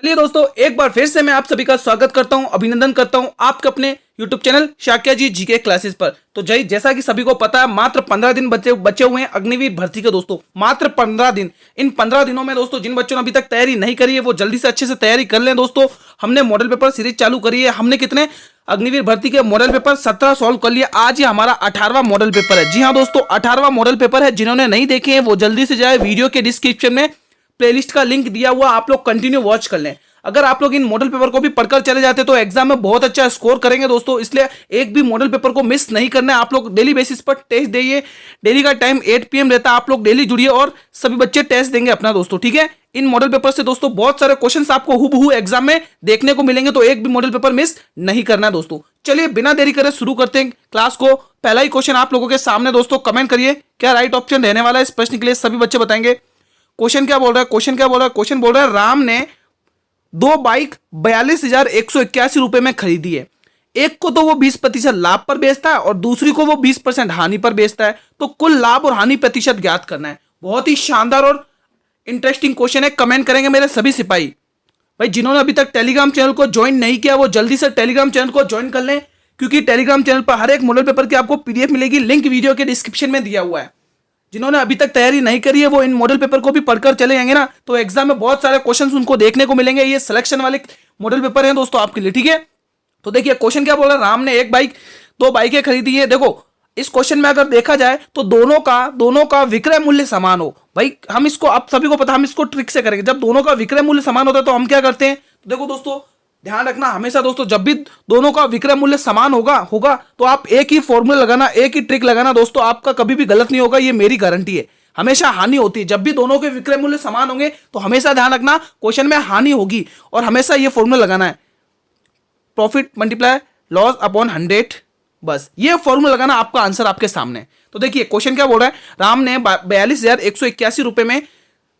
चलिए दोस्तों, एक बार फिर से मैं आप सभी का स्वागत करता हूं, अभिनंदन करता हूं आपके अपने YouTube चैनल शाक्या जी जीके क्लासेस पर। तो जैसा कि सभी को पता है, मात्र 15 दिन बचे हुए हैं अग्निवीर भर्ती के दोस्तों। मात्र 15 दिन। इन 15 दिनों में दोस्तों जिन बच्चों ने अभी तक तैयारी नहीं करी है वो जल्दी से अच्छे से तैयारी कर लें दोस्तों। हमने मॉडल पेपर सीरीज चालू करी है। हमने कितने अग्निवीर भर्ती के मॉडल पेपर 17 सॉल्व कर लिया। आज ये हमारा 18वां मॉडल पेपर है। जी हाँ दोस्तों, 18वां मॉडल पेपर है। जिन्होंने नहीं देखे हैं वो जल्दी से जाए, वीडियो के डिस्क्रिप्शन में प्लेलिस्ट का लिंक दिया हुआ, आप लोग कंटिन्यू वॉच कर लें। अगर आप लोग इन मॉडल पेपर को भी पढ़कर चले जाते तो एग्जाम में बहुत अच्छा स्कोर करेंगे दोस्तों। इसलिए एक भी मॉडल पेपर को मिस नहीं करना है। आप लोग डेली बेसिस पर टेस्ट दिए। डेली का टाइम 8 PM रहता है। आप लोग डेली जुड़िए और सभी बच्चे टेस्ट देंगे अपना दोस्तों, ठीक है। इन मॉडल पेपर से दोस्तों बहुत सारे क्वेश्चंस आपको हुबहू एग्जाम में देखने को मिलेंगे, तो एक भी मॉडल पेपर मिस नहीं करना है दोस्तों। चलिए बिना देरी करे शुरू करते हैं क्लास को। पहला ही क्वेश्चन आप लोगों के सामने दोस्तों, कमेंट करिए क्या राइट ऑप्शन रहने वाला है इस प्रश्न के लिए। सभी बच्चे बताएंगे क्वेश्चन क्या बोल रहा है। क्वेश्चन बोल रहा है राम ने 2 बाइक 42,181 रुपए में खरीदी है। एक को तो वो 20% लाभ पर बेचता है और दूसरी को वो 20% हानि पर बेचता है। तो कुल लाभ और हानि प्रतिशत ज्ञात करना है। बहुत ही शानदार और इंटरेस्टिंग क्वेश्चन है। कमेंट करेंगे मेरे सभी सिपाही भाई। जिन्होंने अभी तक टेलीग्राम चैनल को ज्वाइन नहीं किया वो जल्दी से टेलीग्राम चैनल को ज्वाइन कर लें, क्योंकि टेलीग्राम चैनल पर हर एक मॉडल पेपर की आपको PDF मिलेगी। लिंक वीडियो के डिस्क्रिप्शन में दिया हुआ है। जिन्होंने अभी तक तैयारी नहीं करी है वो इन मॉडल पेपर को भी पढ़कर चले जाएंगे ना, तो एग्जाम में बहुत सारे क्वेश्चंस उनको देखने को मिलेंगे। ये सिलेक्शन वाले मॉडल पेपर हैं दोस्तों आपके लिए, ठीक है। तो देखिए क्वेश्चन क्या बोल रहा है। राम ने 2 बाइकें खरीदी है। देखो इस क्वेश्चन में अगर देखा जाए तो दोनों का विक्रय मूल्य समान हो। भाई हम इसको, आप सभी को पता, हम इसको ट्रिक से करेंगे। जब दोनों का विक्रय मूल्य समान होता है तो हम क्या करते हैं। तो देखो दोस्तों ध्यान रखना हमेशा दोस्तों, जब भी दोनों का विक्रय मूल्य समान होगा तो आप एक ही फॉर्मूला लगाना, एक ही ट्रिक लगाना दोस्तों, आपका कभी भी गलत नहीं होगा। ये मेरी गारंटी है। हमेशा हानि होती है जब भी दोनों के विक्रय मूल्य समान होंगे, तो हमेशा ध्यान रखना क्वेश्चन में हानि होगी। और हमेशा ये फॉर्मूला लगाना है, प्रॉफिट मल्टीप्लाई लॉस अपॉन 100। बस ये फॉर्मूला लगाना, आपका आंसर आपके सामने। तो देखिए क्वेश्चन क्या बोल रहा है। राम ने 42,181 रुपए में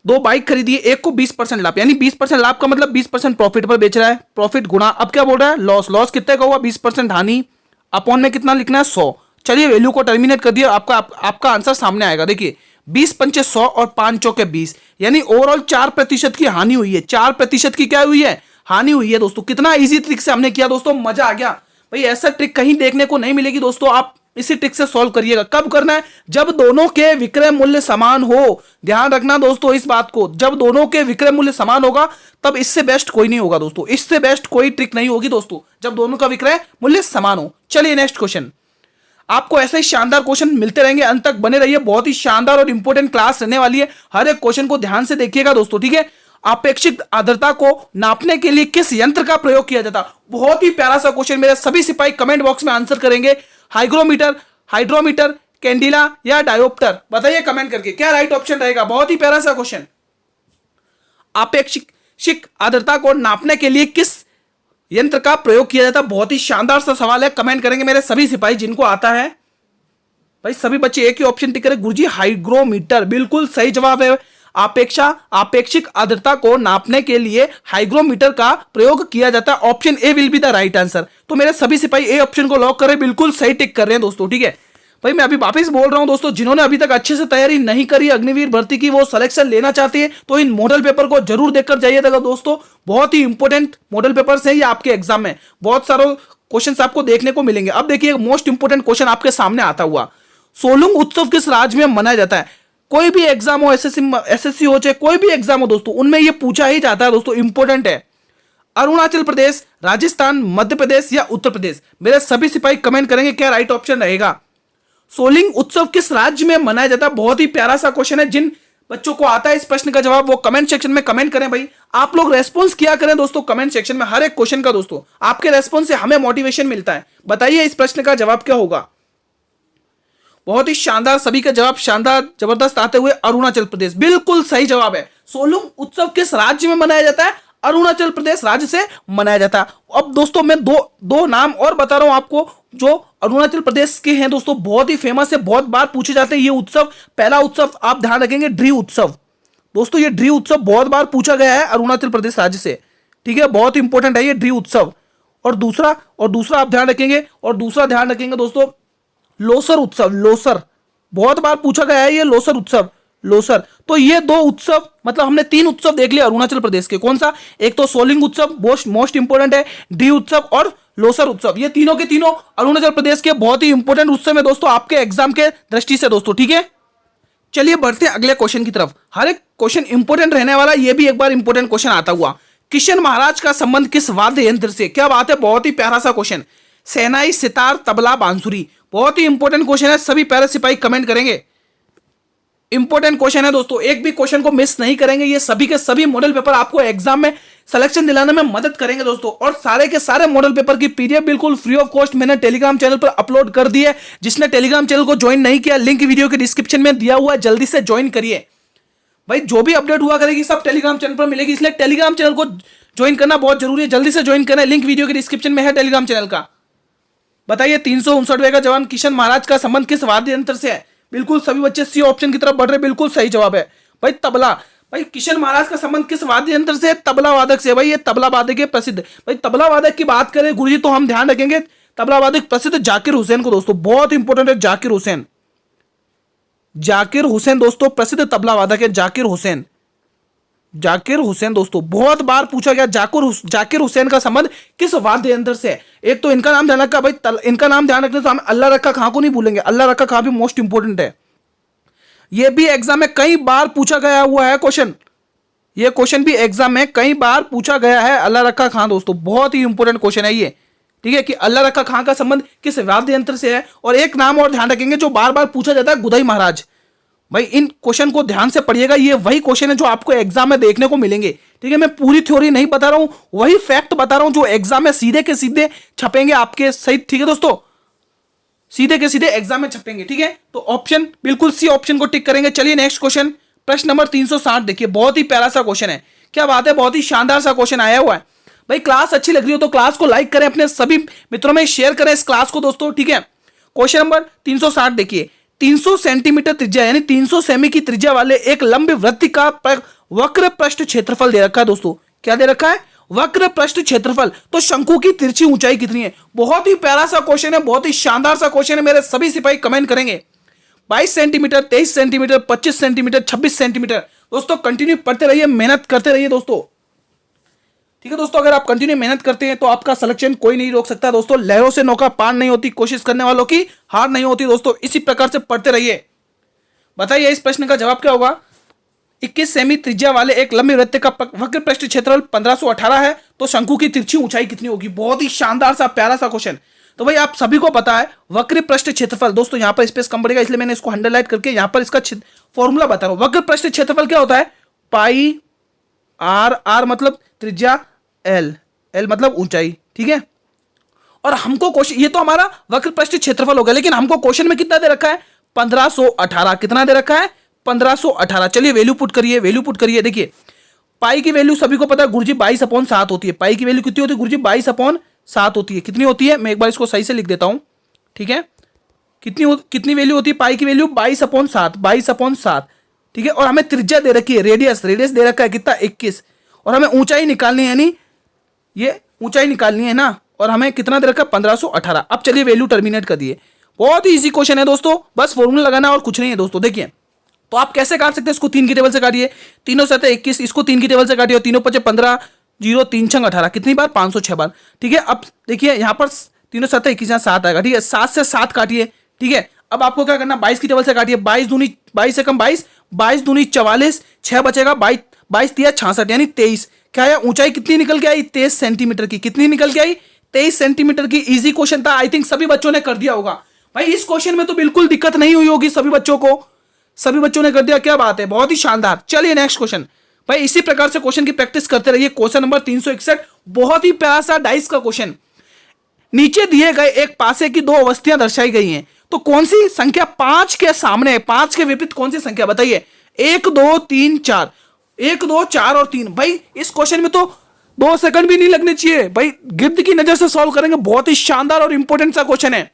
2 बाइक खरीदी है। एक को 20% लाभ, यानी 20% लाभ का मतलब 20% प्रॉफिट पर बेच रहा है। प्रॉफिट गुणा, अब क्या बोल रहा है, लॉस कितने का हुआ, 20% हानि, अपॉन में कितना लिखना है, 100। चलिए वैल्यू को टर्मिनेट कर दिया, आपका आंसर सामने आएगा। देखिए 20 पंचे 100 और 5 चौके 20, यानी ओवरऑल 4% की हानि हुई है। 4% की क्या हुई है, हानि हुई है दोस्तों। कितना इजी ट्रिक से हमने किया दोस्तों, मजा आ गया भाई। ऐसा ट्रिक कहीं देखने को नहीं मिलेगी दोस्तों। आप इसी ट्रिक से सॉल्व करिएगा। कब करना है, जब दोनों के विक्रय मूल्य समान हो। ध्यान रखना दोस्तों इस बात को, जब दोनों के विक्रय मूल्य समान होगा तब इससे बेस्ट कोई नहीं होगा दोस्तों। इससे बेस्ट कोई ट्रिक नहीं होगी दोस्तों, जब दोनों का विक्रय मूल्य समान हो। चलिए नेक्स्ट क्वेश्चन। आपको ऐसे ही शानदार क्वेश्चन मिलते रहेंगे, अंत तक बने रहिए। बहुत ही शानदार और इंपॉर्टेंट क्लास रहने वाली है। हर एक क्वेश्चन को ध्यान से देखिएगा दोस्तों, ठीक है। अपेक्षित आर्द्रता को नापने के लिए किस यंत्र का प्रयोग किया जाता। बहुत ही प्यारा सा क्वेश्चन, मेरे सभी सिपाही कमेंट बॉक्स में आंसर करेंगे। हाइड्रोमीटर, कैंडिला या डायोप्टर, बताइए कमेंट करके क्या राइट ऑप्शन रहेगा। बहुत ही प्यारा सा क्वेश्चन। अपेक्षित आर्द्रता को नापने के लिए किस यंत्र का प्रयोग किया जाता। बहुत ही शानदार सा सवाल है। कमेंट करेंगे मेरे सभी सिपाही जिनको आता है। भाई सभी बच्चे एक ही ऑप्शन टिक करें, गुरुजी हाइग्रोमीटर, बिल्कुल सही जवाब है। अपेक्षित आर्द्रता को नापने के लिए हाइग्रोमीटर का प्रयोग किया जाता है। Option A will be the right answer. तो मेरे सभी सिपाही ए ऑप्शन को लॉक करें, बिल्कुल सही टिक कर रहे हैं दोस्तों, ठीक है। भाई मैं अभी वापस बोल रहा हूं दोस्तों, जिन्होंने अभी तक अच्छे से तैयारी नहीं करी अग्निवीर भर्ती की, वो सिलेक्शन लेना चाहते हैं तो इन मॉडल पेपर को जरूर देखकर जाइएगा दोस्तों। बहुत ही इंपॉर्टेंट मॉडल पेपर्स हैं ये आपके एग्जाम में। बहुत सारे क्वेश्चंस आपको देखने को मिलेंगे। अब देखिए मोस्ट इंपोर्टेंट क्वेश्चन आपके सामने आता हुआ। सोलुंग उत्सव किस राज्य में मनाया जाता है। कोई भी एग्जाम हो, एसएससी हो चाहे कोई भी एग्जाम हो दोस्तों, उनमें ये पूछा ही जाता है दोस्तों, इंपॉर्टेंट है। अरुणाचल प्रदेश, राजस्थान, मध्य प्रदेश या उत्तर प्रदेश। मेरे सभी सिपाही कमेंट करेंगे क्या राइट ऑप्शन रहेगा। सोलिंग उत्सव किस राज्य में मनाया जाता है। बहुत ही प्यारा सा क्वेश्चन है। जिन बच्चों को आता है इस प्रश्न का जवाब वो कमेंट सेक्शन में कमेंट करें। भाई आप लोग रेस्पॉन्स किया करें दोस्तों कमेंट सेक्शन में हर एक क्वेश्चन का दोस्तों। आपके रेस्पॉन्स से हमें मोटिवेशन मिलता है। बताइए इस प्रश्न का जवाब क्या होगा। बहुत ही शानदार, सभी का जवाब शानदार जबरदस्त आते हुए अरुणाचल प्रदेश, बिल्कुल सही जवाब है। सोलुंग उत्सव किस राज्य में मनाया जाता है। अरुणाचल प्रदेश राज्य से मनाया जाता है। अब दोस्तों मैं दो नाम और बता रहा हूं आपको जो अरुणाचल प्रदेश के हैं दोस्तों। बहुत ही फेमस है, बहुत बार पूछे जाते हैं ये उत्सव। पहला उत्सव आप ध्यान रखेंगे, ड्री उत्सव दोस्तों। ये ड्री उत्सव बहुत बार पूछा गया है अरुणाचल प्रदेश राज्य से, ठीक है। बहुत इंपॉर्टेंट है ये ड्री उत्सव। और दूसरा आप ध्यान रखेंगे, और दूसरा ध्यान रखेंगे दोस्तों लोसर उत्सव। लोसर बहुत बार पूछा गया है ये लोसर उत्सव, लोसर। तो ये दो उत्सव, मतलब हमने 3 उत्सव देख लिया अरुणाचल प्रदेश के। कौन सा? एक तो सोलिंग उत्सव मोस्ट इंपोर्टेंट है, डी उत्सव और लोसर उत्सव। ये तीनों के तीनों अरुणाचल प्रदेश के बहुत ही इंपोर्टेंट उत्सव है दोस्तों, आपके एग्जाम के दृष्टि से दोस्तों, ठीक है। चलिए बढ़ते हैं अगले क्वेश्चन की तरफ। हर एक क्वेश्चन इंपोर्टेंट रहने वाला, ये भी एक बार इंपोर्टेंट क्वेश्चन आता हुआ। किशन महाराज का संबंध किस वाद्य यंत्र से? क्या बात है, बहुत ही प्यारा सा क्वेश्चन। सेनाई, सितार, तबला, बांसुरी। बहुत ही इंपोर्टेंट क्वेश्चन है, सभी पैरा सिपाही कमेंट करेंगे। इंपोर्टेंट क्वेश्चन है दोस्तों, एक भी क्वेश्चन को मिस नहीं करेंगे। ये सभी के सभी मॉडल पेपर आपको एग्जाम में सिलेक्शन दिलाने में मदद करेंगे दोस्तों। और सारे के सारे मॉडल पेपर की पीडीएफ बिल्कुल फ्री ऑफ कॉस्ट मैंने टेलीग्राम चैनल पर अपलोड कर दी है। जिसने टेलीग्राम चैनल को ज्वाइन नहीं किया, लिंक वीडियो के डिस्क्रिप्शन में दिया हुआ है, जल्दी से ज्वाइन करिए भाई। जो भी अपडेट हुआ करेगी सब टेलीग्राम चैनल पर मिलेगी, इसलिए टेलीग्राम चैनल को ज्वाइन करना बहुत जरूरी है। जल्दी से ज्वाइन करना, लिंक वीडियो के डिस्क्रिप्शन में है टेलीग्राम चैनल का। बताइए 359वें का जवान किशन महाराज का संबंध किस वाद्य यंत्र से है? बिल्कुल सभी बच्चे सी ऑप्शन की तरफ बढ़ रहे, बिल्कुल सही जवाब है भाई, तबला। भाई किशन महाराज का संबंध किस वाद्य यंत्र से? तबला वादक से। भाई ये तबला वादक के प्रसिद्ध, भाई तबला वादक की बात करें गुरुजी तो हम ध्यान रखेंगे तबला वादक प्रसिद्ध जाकिर हुसैन को दोस्तों, बहुत इंपॉर्टेंट है जाकिर हुसैन। जाकिर हुसैन दोस्तों प्रसिद्ध तबला वादक है, जाकिर हुसैन। जाकिर हुसैन दोस्तों बहुत बार पूछा गया, जाकिर हुसैन का संबंध किस वाद्य यंत्र से है? एक तो इनका नाम ध्यान रखा भाई, इनका नाम ध्यान रखने तो हम अल्लाह रखा खां को नहीं भूलेंगे। अल्लाह रखा खां भी मोस्ट इंपोर्टेंट है, ये भी एग्जाम में कई बार पूछा गया हुआ है क्वेश्चन। ये क्वेश्चन भी एग्जाम में कई बार पूछा गया है, अल्लाह रखा खां दोस्तों, बहुत ही इंपोर्टेंट क्वेश्चन है ये, ठीक है, कि अल्लाह रखा खां का संबंध किस वाद्य यंत्र से है। और एक नाम और ध्यान रखेंगे जो बार बार पूछा जाता है, गुदाई महाराज। भाई इन क्वेश्चन को ध्यान से पढ़िएगा, ये वही क्वेश्चन है जो आपको एग्जाम में देखने को मिलेंगे, ठीक है। मैं पूरी थ्योरी नहीं बता रहा हूं, वही फैक्ट बता रहा हूं जो एग्जाम में सीधे के सीधे छपेंगे आपके सही, ठीक है दोस्तों, सीधे के सीधे एग्जाम में छपेंगे, ठीक है। तो ऑप्शन बिल्कुल सी ऑप्शन को टिक करेंगे। चलिए नेक्स्ट क्वेश्चन, प्रश्न नंबर 360 देखिए, बहुत ही प्यारा सा क्वेश्चन है। क्या बात है, बहुत ही शानदार सा क्वेश्चन आया हुआ है। भाई क्लास अच्छी लग रही हो तो क्लास को लाइक करें, अपने सभी मित्रों में शेयर करें इस क्लास को दोस्तों, ठीक है। क्वेश्चन नंबर 360 देखिए, 300 सेंटीमीटर त्रिज्या यानी 300 सेमी की त्रिज्या वाले एक लंबी वृत्त का वक्र पृष्ठ क्षेत्रफल दे रखा है दोस्तों। क्या दे रखा है? वक्र पृष्ठ क्षेत्रफल। तो शंकु की तिरछी ऊंचाई कितनी है? बहुत ही प्यारा सा क्वेश्चन है, बहुत ही शानदार सा क्वेश्चन है। मेरे सभी सिपाही कमेंट करेंगे। 22 सेंटीमीटर, 23 सेंटीमीटर, 25 सेंटीमीटर, 26 सेंटीमीटर। दोस्तों कंटिन्यू पढ़ते रहिए, मेहनत करते रहिए दोस्तों, ठीक है दोस्तों। अगर आप कंटिन्यू मेहनत करते हैं तो आपका सिलेक्शन कोई नहीं रोक सकता दोस्तों। लहरों से नौका पार नहीं होती, कोशिश करने वालों की हार नहीं होती दोस्तों। इसी प्रकार से पढ़ते रहिए। बताइए इस प्रश्न का जवाब क्या होगा? 21 सेमी त्रिज्या वाले एक लंबी वृत्त का वक्र पृष्ठ क्षेत्रफल 1518 है, तो शंकु की तिरछी ऊंचाई कितनी होगी? बहुत ही शानदार सा प्यारा सा क्वेश्चन। तो भाई आप सभी को पता है वक्र पृष्ठ क्षेत्रफल, दोस्तों यहां पर स्पेस कम पड़ेगा इसलिए मैंने इसको अंडरलाइन करके यहां पर इसका फॉर्मूला बता रहा हूं। वक्र पृष्ठ क्षेत्रफल क्या होता है? पाई आर, आर मतलब त्रिज्या, एल, एल मतलब ऊंचाई, ठीक है। और हमको क्वेश्चन, ये तो हमारा वक्र पृष्ठ क्षेत्रफल हो गया, लेकिन हमको क्वेश्चन में कितना दे रखा है? 1518। कितना दे रखा है? 1518। चलिए वैल्यू पुट करिए, वैल्यू पुट करिए। देखिए पाई की वैल्यू सभी को पता है गुरुजी 22/7 होती है। पाई की वैल्यू कितनी होती है गुरुजी? 22/7 होती है। कितनी होती है? मैं एक बार इसको सही से लिख देता हूं, ठीक है। कितनी वैल्यू होती है पाई की वैल्यू? 22/7, 22/7, ठीक है। और हमें त्रिज्या दे रखी है, रेडियस दे रखा है कितना? 21। और हमें ऊंचाई निकालनी है, यानी ये ऊंचाई निकालनी है ना, और हमें कितना दे रखा है? 1518। अब चलिए वैल्यू टर्मिनेट कर दिए। बहुत ही इजी क्वेश्चन है दोस्तों, बस फॉर्मूला लगाना और कुछ नहीं है दोस्तों। देखिए तो आप कैसे काट सकते हैं इसको? 3 की टेबल से काटिए, 3 7 21, इसको 3 की टेबल से काटिए, 3 5 15, 0 3 6 18, कितनी बार? 506 बार, ठीक है। अब देखिए यहाँ पर 3 7 21, यहाँ 7 आएगा, ठीक है। 7 से 7 काटिए, ठीक है। अब आपको क्या करना? 22 की टेबल से काटिए, 22 दूनी 22 से कम 22, 22 दूनी 44, 6 बचेगा, 22 तिया 66 यानी 23। क्या है? ऊंचाई कितनी निकल के आई? 23 सेंटीमीटर की। कितनी निकल के आई? 23 सेंटीमीटर की। इजी क्वेश्चन था, आई थिंक सभी बच्चों ने कर दिया होगा। भाई इस क्वेश्चन में तो बिल्कुल दिक्कत नहीं हुई होगी सभी बच्चों को, सभी बच्चों ने कर दिया। क्या बात है, बहुत ही शानदार। चलिए नेक्स्ट क्वेश्चन। भाई इसी प्रकार से क्वेश्चन की प्रैक्टिस करते रहिए। क्वेश्चन नंबर 361, बहुत ही प्यारा सा डाइस का क्वेश्चन। नीचे दिए गए एक पासे की 2 अवस्थियां दर्शाई गई हैं, तो कौन सी संख्या 5 के सामने है? 5 के विपरीत कौन सी संख्या? बताइए। 1 2 3 4, 1 2 4 और 3। भाई इस क्वेश्चन में तो 2 सेकंड भी नहीं लगने चाहिए। भाई गिद्ध की नजर से सॉल्व करेंगे, बहुत ही शानदार और इंपॉर्टेंट सा क्वेश्चन है।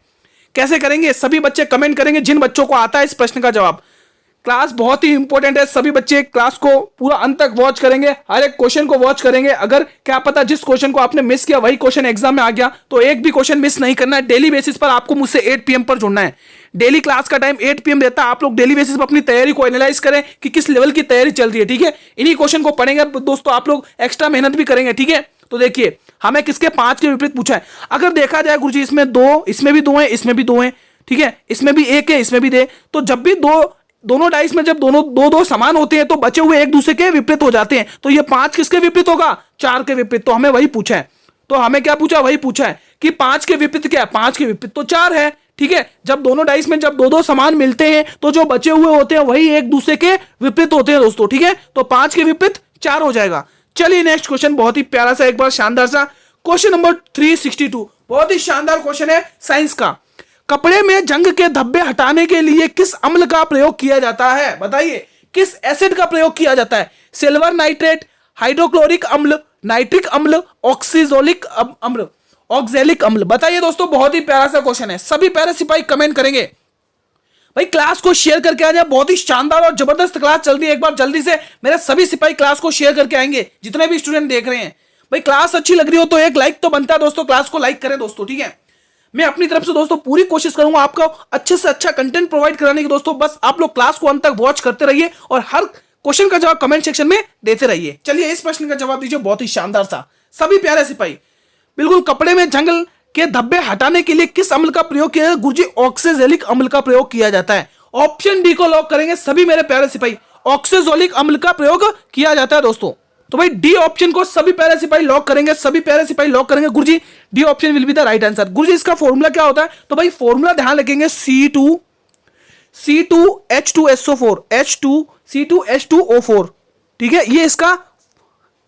कैसे करेंगे? सभी बच्चे कमेंट करेंगे जिन बच्चों को आता है इस प्रश्न का जवाब। क्लास बहुत ही इंपॉर्टेंट है, सभी बच्चे क्लास को पूरा अंत तक वॉच करेंगे, हर एक क्वेश्चन को वॉच करेंगे। अगर क्या पता जिस क्वेश्चन को आपने मिस किया वही क्वेश्चन एग्जाम में आ गया, तो एक भी क्वेश्चन मिस नहीं करना है। डेली बेसिस पर आपको मुझसे 8 PM पर जुड़ना है। डेली क्लास का टाइम 8 PM रहता है। आप लोग डेली बेसिस पर अपनी तैयारी को एनालाइज करें कि किस लेवल की तैयारी चल रही है, ठीक है। इन्हीं क्वेश्चन को पढ़ेंगे दोस्तों, आप लोग एक्स्ट्रा मेहनत भी करेंगे, ठीक है। तो देखिए हमें किसके 5 के विपरीत पूछा है। अगर देखा जाए गुरुजी इसमें 2, इसमें भी 2 है, इसमें भी 2 है, ठीक है, इसमें भी 1 है, इसमें भी दे, तो जब भी दोनों डाइस में जब दोनों दो समान होते हैं तो बचे हुए एक दूसरे के विपरीत हो जाते हैं। तो ये 5 किसके विपरीत होगा, 4 के विपरीत। तो हमें वही पूछा है, तो हमें क्या पूछा, वही पूछा है कि 5 के विपरीत क्या है, 5 के विपरीत तो 4 है, ठीक है। जब दोनों डाइस में जब दो समान मिलते हैं तो जो बचे हुए होते हैं वही एक दूसरे के विपरीत होते हैं दोस्तों, ठीक है। तो 5 के विपरीत 4 हो जाएगा। चलिए नेक्स्ट क्वेश्चन, बहुत ही प्यारा सा, एक बार शानदार सा क्वेश्चन नंबर 362, बहुत ही शानदार क्वेश्चन है साइंस का। कपड़े में जंग के धब्बे हटाने के लिए किस अम्ल का प्रयोग किया जाता है, बताइए किस एसिड का प्रयोग किया जाता है। सिल्वर नाइट्रेट, हाइड्रोक्लोरिक अम्ल, नाइट्रिक अम्ल, ऑक्सीजोलिक अम्ल, ऑक्जेलिक अम्ल। बताइए दोस्तों, बहुत ही प्यारा सा क्वेश्चन है। सभी प्यारे सिपाही कमेंट करेंगे। भाई क्लास को शेयर करके आ जाए, बहुत ही शानदार और जबरदस्त क्लास चल रही है। एक बार जल्दी से मेरे सभी सिपाही क्लास को शेयर करके आएंगे, जितने भी स्टूडेंट देख रहे हैं। भाई क्लास अच्छी लग रही हो तो एक लाइक तो बनता है दोस्तों, क्लास को लाइक करें दोस्तों, ठीक है। मैं अपनी तरफ से दोस्तों पूरी कोशिश करूंगा आपको अच्छे से अच्छा कंटेंट प्रोवाइड कराने की दोस्तों। बस आप लोग क्लास को अंत तक वॉच करते रहिए और हर क्वेश्चन का जवाब कमेंट सेक्शन में देते रहिए। चलिए इस प्रश्न का जवाब दीजिए, बहुत ही शानदार सा। सभी प्यारे सिपाही बिल्कुल, कपड़े में जंग के धब्बे हटाने के लिए किस अम्ल का प्रयोग किया जाता है गुरुजी, ऑक्सीजोलिक अम्ल का प्रयोग किया जाता है। ऑप्शन डी को लॉक करेंगे सभी मेरे प्यारे सिपाही, ऑक्सीजोलिक अम्ल का प्रयोग किया जाता है दोस्तों। तो भाई डी ऑप्शन को सभी प्यारे सिपाही लॉक करेंगे, सभी प्यारे सिपाही लॉक करेंगे गुरुजी, D option will be the right answer. गुरुजी इसका फॉर्मूला क्या होता है, तो भाई फॉर्मूला ध्यान रखेंगे, C2H2SO4, C2H2O4, ठीक है। ये इसका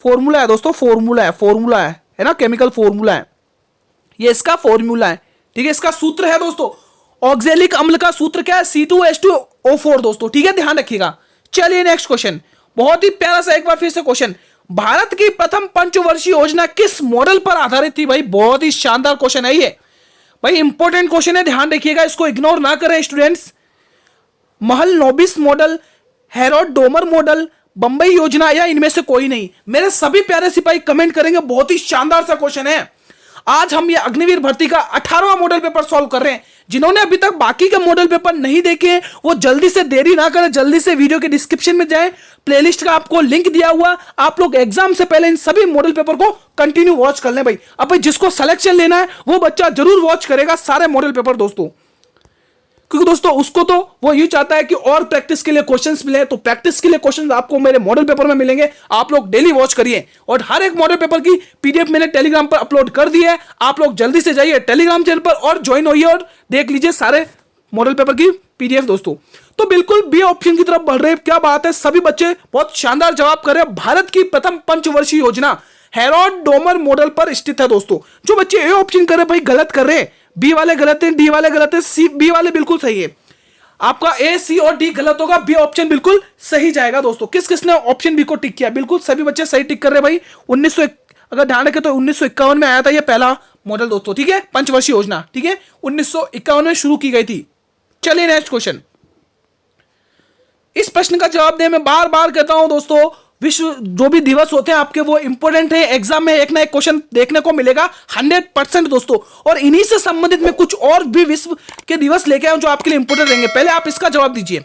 फॉर्मूला है दोस्तों, फॉर्मूला है ना, केमिकल फॉर्मूला है, ये इसका फॉर्मूला है, ठीक है। इसका सूत्र है दोस्तों, ऑक्जेलिक अम्ल का सूत्र क्या है, C2H2O4 दोस्तों, ठीक है, ध्यान रखिएगा। चलिए नेक्स्ट क्वेश्चन, बहुत ही प्यारा सा एक बार फिर से क्वेश्चन। भारत की प्रथम पंचवर्षीय योजना किस मॉडल पर आधारित थी। भाई बहुत ही शानदार क्वेश्चन है ये, भाई इंपॉर्टेंट क्वेश्चन है, ध्यान रखिएगा, इसको इग्नोर ना करें students. Mahalanobis model, Harrod Domar model, Bombay योजना या इनमें से कोई नहीं। मेरे सभी प्यारे सिपाही कमेंट करेंगे, बहुत ही शानदार सा क्वेश्चन है। आज हम ये अग्निवीर भर्ती का 18वां मॉडल पेपर सॉल्व कर रहे हैं। जिन्होंने अभी तक बाकी के मॉडल पेपर नहीं देखे हैं वो जल्दी से, देरी ना करें, जल्दी से वीडियो के डिस्क्रिप्शन में जाएं, प्लेलिस्ट का आपको लिंक दिया हुआ, आप लोग एग्जाम से पहले इन सभी मॉडल पेपर को कंटिन्यू वॉच कर लें भाई। अब भाई जिसको सिलेक्शन लेना है वो बच्चा जरूर वॉच करेगा सारे मॉडल पेपर दोस्तों, क्योंकि दोस्तों उसको तो वो ये चाहता है कि और प्रैक्टिस के लिए क्वेश्चंस मिले। तो प्रैक्टिस के लिए क्वेश्चंस आपको मेरे मॉडल पेपर में मिलेंगे, आप लोग डेली वॉच करिए। और हर एक मॉडल पेपर की पीडीएफ मैंने टेलीग्राम पर अपलोड कर दी है, आप लोग जल्दी से जाइए टेलीग्राम चैनल पर और ज्वाइन होइए और देख लीजिए सारे मॉडल पेपर की पीडीएफ दोस्तों। तो बिल्कुल बी ऑप्शन की तरफ बढ़ रहे हैं, क्या बात है, सभी बच्चे बहुत शानदार जवाब कर रहे हैं। भारत की प्रथम पंचवर्षीय योजना हेरोड डोमर मॉडल पर स्थित है दोस्तों। जो बच्चे ए ऑप्शन कर रहे हैं भाई गलत कर रहे हैं, बी वाले गलत है, डी वाले गलत है, सी बी वाले बिल्कुल सही है। आपका ए, सी और डी गलत होगा, बी ऑप्शन बिल्कुल सही जाएगा दोस्तों। किस किसने ऑप्शन बी को टिक किया, बिल्कुल सभी बच्चे सही टिक कर रहे हैं भाई। 1900 अगर ध्यान रखें तो 1951 में आया था ये पहला मॉडल दोस्तों, ठीक है, पंचवर्षीय योजना, ठीक है, 1951 में शुरू की गई थी। चलिए नेक्स्ट क्वेश्चन, इस प्रश्न का जवाब दें, मैं बार बार कहता हूं दोस्तों, विश्व जो भी दिवस होते हैं आपके वो इंपॉर्टेंट है, एग्जाम में एक ना एक क्वेश्चन देखने को मिलेगा 100% दोस्तों। और इन्हीं से संबंधित में कुछ और भी विश्व के दिवस लेके आऊं जो आपके लिए इंपॉर्टेंट रहेंगे। पहले आप इसका जवाब दीजिए,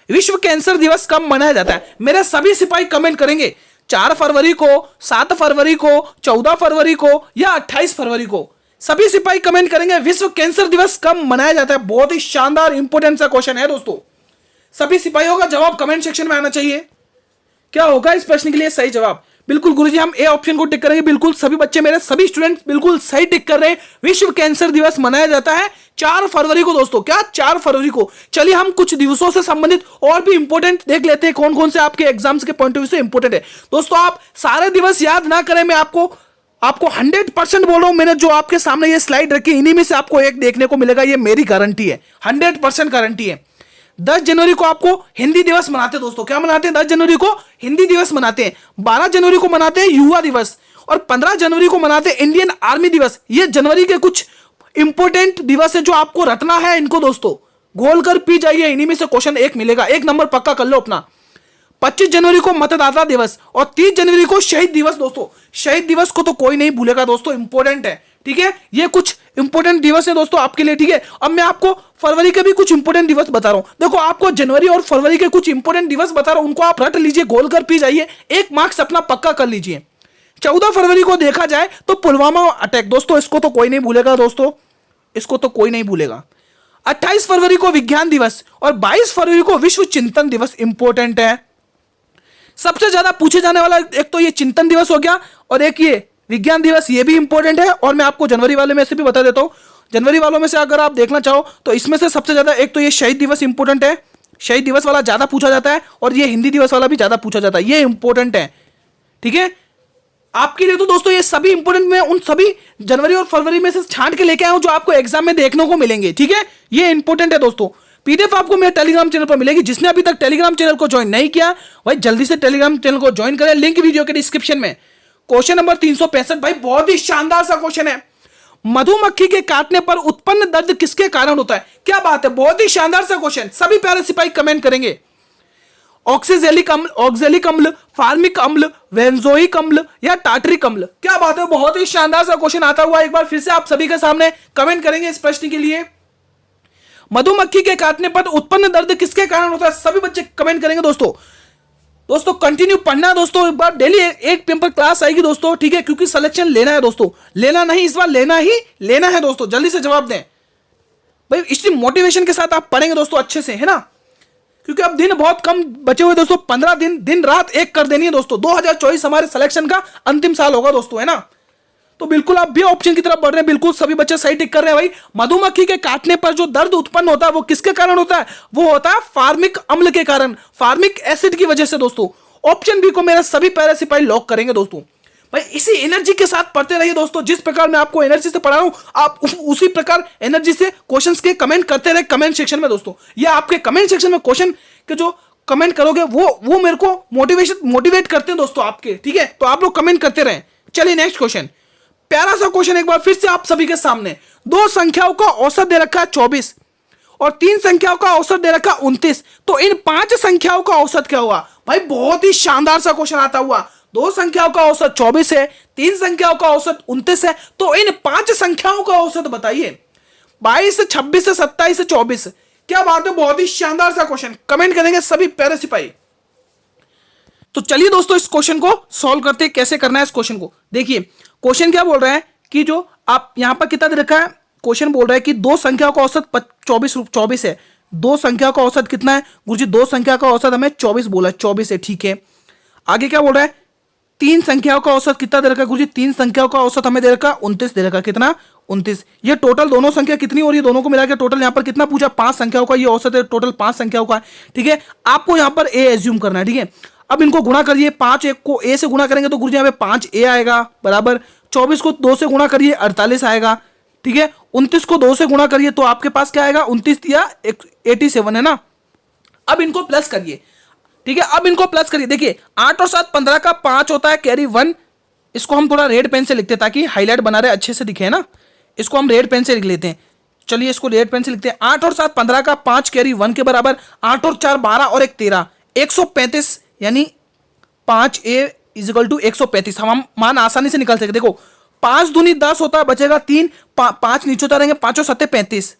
विश्व कैंसर दिवस कब मनाया जाता है। मेरे सभी सिपाही कमेंट करेंगे 4 फरवरी को, 7 फरवरी को, 14 फरवरी को या 28 फरवरी को। सभी सिपाही कमेंट करेंगे विश्व कैंसर दिवस कब मनाया जाता है। बहुत ही शानदार इंपॉर्टेंट सा क्वेश्चन है दोस्तों, सभी सिपाहियों का जवाब कमेंट सेक्शन में आना चाहिए। क्या होगा इस प्रश्न के लिए सही जवाब, बिल्कुल गुरुजी हम ए ऑप्शन को टिक करेंगे, बिल्कुल सभी बच्चे मेरे सभी स्टूडेंट्स बिल्कुल सही टिक कर रहे हैं। विश्व कैंसर दिवस मनाया जाता है 4 फरवरी को दोस्तों, क्या 4 फरवरी को। चलिए हम कुछ दिवसों से संबंधित और भी इंपॉर्टेंट देख लेते हैं, कौन कौन से आपके एग्जाम्स के पॉइंट ऑफ व्यू से इंपॉर्टेंट है दोस्तों। आप सारे दिवस याद ना करें, मैं आपको 100% बोल रहा हूं, मैंने जो आपके सामने ये स्लाइड रखी इन्हीं में से आपको एक देखने को मिलेगा, ये मेरी गारंटी है, 100% गारंटी है। 10 जनवरी को आपको हिंदी दिवस मनाते हैं दोस्तों, क्या मनाते हैं, 10 जनवरी को हिंदी दिवस मनाते हैं, 12 जनवरी को मनाते हैं युवा दिवस और 15 जनवरी को मनाते हैं इंडियन आर्मी दिवस। ये जनवरी के कुछ इंपॉर्टेंट दिवस है जो आपको रटना है इनको दोस्तों, घोल कर पी जाइए, इन्हीं में से क्वेश्चन एक मिलेगा, एक नंबर पक्का कर लो अपना। 25 जनवरी को मतदाता दिवस और 30 जनवरी को शहीद दिवस। दोस्तों शहीद दिवस को तो कोई नहीं भूलेगा दोस्तों, इंपॉर्टेंट है, ठीक है। ये कुछ इंपॉर्टेंट दिवस है दोस्तों आपके लिए, ठीक है। अब मैं आपको फरवरी के भी कुछ इंपॉर्टेंट दिवस बता रहा हूं। देखो आपको जनवरी और फरवरी के कुछ इंपॉर्टेंट दिवस बता रहा हूं, उनको आप रट लीजिए, घोल कर पी जाइए, एक मार्क्स अपना पक्का कर लीजिए। 14 फरवरी को देखा जाए तो पुलवामा अटैक, दोस्तों इसको तो कोई नहीं भूलेगा दोस्तों, इसको तो कोई नहीं भूलेगा। 28 फरवरी को विज्ञान दिवस और 22 फरवरी को विश्व चिंतन दिवस, इंपॉर्टेंट है। सबसे ज्यादा पूछे जाने वाला एक तो ये चिंतन दिवस हो गया और एक ये विज्ञान दिवस, ये भी इंपॉर्टेंट है। और मैं आपको जनवरी वाले में से भी बता देता हूं, जनवरी वालों में से अगर आप देखना चाहो तो इसमें से सबसे ज्यादा एक तो ये शहीद दिवस इंपॉर्टेंट है, शहीद दिवस वाला ज्यादा पूछा जाता है, और ये हिंदी दिवस वाला भी ज्यादा पूछा जाता है, ये इंपॉर्टेंट है, ठीक है। आपके लिए तो दोस्तों ये सभी इंपॉर्टेंट, मैं उन सभी जनवरी और फरवरी में से छांट के लेके आया हूं जो आपको एग्जाम में देखने को मिलेंगे, ठीक है। ये इंपॉर्टेंट है दोस्तों। पीडीएफ आपको मेरे टेलीग्राम चैनल पर मिलेगी। जिसने अभी तक टेलीग्राम चैनल को ज्वाइन नहीं किया भाई जल्दी से टेलीग्राम चैनल को ज्वाइन करें, लिंक वीडियो के डिस्क्रिप्शन में। क्वेश्चन नंबर 365 भाई बहुत ही शानदार सा क्वेश्चन है। मधुमक्खी के काटने पर उत्पन्न दर्द किसके कारण होता है? क्या बात है, बहुत ही शानदार सा क्वेश्चन, सभी प्यारे सिपाही कमेंट करेंगे। ऑक्सीजेलिक अम्ल, ऑक्जेलिक अम्ल, फार्मिक अम्ल, वेंजोइक अम्ल या टार्टरिक अम्ल? क्या बात है, बहुत ही शानदार सा क्वेश्चन आता हुआ एक बार फिर से आप सभी के सामने कमेंट करेंगे इस प्रश्न के लिए। मधुमक्खी के काटने पर उत्पन्न दर्द किसके कारण होता है? सभी बच्चे कमेंट करेंगे दोस्तों। दोस्तों कंटिन्यू पढ़ना दोस्तों, एक बार डेली एक पेपर क्लास आएगी दोस्तों, ठीक है, क्योंकि सिलेक्शन लेना है दोस्तों, लेना नहीं इस बार, लेना ही लेना है दोस्तों। जल्दी से जवाब दें भाई, इसी मोटिवेशन के साथ आप पढ़ेंगे दोस्तों अच्छे से, है ना, क्योंकि अब दिन बहुत कम बचे हुए दोस्तों, 15 दिन, दिन रात एक कर देनी है दोस्तों। 2024 हमारे सिलेक्शन का अंतिम साल होगा दोस्तों, है ना। तो बिल्कुल आप भी ऑप्शन की तरफ बढ़ रहे हैं, बिल्कुल सभी बच्चे सही टिक कर रहे हैं भाई। मधुमक्खी के काटने पर जो दर्द उत्पन्न होता है वो किसके कारण होता है? वो होता है फार्मिक अम्ल के कारण, फार्मिक एसिड की वजह से दोस्तों। ऑप्शन बी को मेरा सभी पैरा सिपाही लॉक करेंगे दोस्तों। भाई इसी एनर्जी के साथ पढ़ते रहिए दोस्तों, जिस प्रकार मैं आपको एनर्जी से पढ़ा रहा हूं आप उसी प्रकार एनर्जी से क्वेश्चंस के कमेंट करते रहे कमेंट सेक्शन में दोस्तों। या आपके कमेंट सेक्शन में क्वेश्चन के जो कमेंट करोगे वो मेरे को मोटिवेट करते हैं दोस्तों आपके, ठीक है। तो आप लोग कमेंट करते रहें। चलिए नेक्स्ट क्वेश्चन, प्यारा सा क्वेश्चन एक बार फिर से आप सभी के सामने। दो संख्याओं का औसत दे रखा है 24 और 3 संख्याओं का औसत दे रखा 29, तो इन 5 संख्याओं का औसत क्या हुआ? भाई बहुत ही शानदार सा क्वेश्चन आता हुआ। 2 संख्याओं का औसत 24 है, 3 संख्याओं का औसत 29 है, तो इन 5 संख्याओं का औसत बताइए। 22, 26, 27, 24। क्या बात है, बहुत ही शानदार सा क्वेश्चन, कमेंट करेंगे सभी प्यारे सिपाही। तो चलिए दोस्तों इस क्वेश्चन को सॉल्व करते हैं, कैसे करना है इस क्वेश्चन को। देखिए क्वेश्चन क्या बोल रहा है कि जो आप यहां पर कितना दे रखा है, क्वेश्चन बोल रहा है कि 2 संख्याओं का औसत 24 है। 2 संख्या का औसत कितना है गुरुजी? 2 संख्या का औसत हमें 24 बोला, 24 है, ठीक है। आगे क्या बोल रहा है? 3 संख्याओं का औसत कितना दे रखा है गुरुजी? 3 संख्याओं का औसत हमें दे रखा 29 दे रखा, कितना? 29। ये टोटल दोनों संख्या कितनी हो रही है? दोनों को मिला के टोटल यहां पर कितना पूछा? 5 संख्याओं का ये औसत है, टोटल 5 संख्याओं का, ठीक है। आपको यहां पर ए एज्यूम करना है, ठीक है। अब इनको गुणा करिए, 5 एक को ए से गुणा करेंगे तो गुरुजी यहाँ पे 5 आएगा बराबर। 24 को 2 से गुणा करिए 48 आएगा, ठीक है। 29 को 2 से गुणा करिए तो आपके पास क्या आएगा? 29 या 87 है ना। अब इनको प्लस करिए, ठीक है। अब इनको प्लस करिए, देखिए 8 और 7 15 का 5 होता है, कैरी 1। इसको हम थोड़ा रेड पेन से लिखते हैं ताकि हाईलाइट बना रहे अच्छे से दिखे, है ना। इसको हम रेड पेन से लिख लेते हैं। चलिए इसको रेड पेन से लिखते हैं। 8 और 7 15 का 5 कैरी 1 के बराबर। 8 और 4 12 और 1 13, 135 यानी 5a = 135। हम मान आसानी से निकाल सकते। देखो 5 दूनी 10 होता है, बचेगा 3, 5 नीचे उतारेंगे, 5 और 7 35,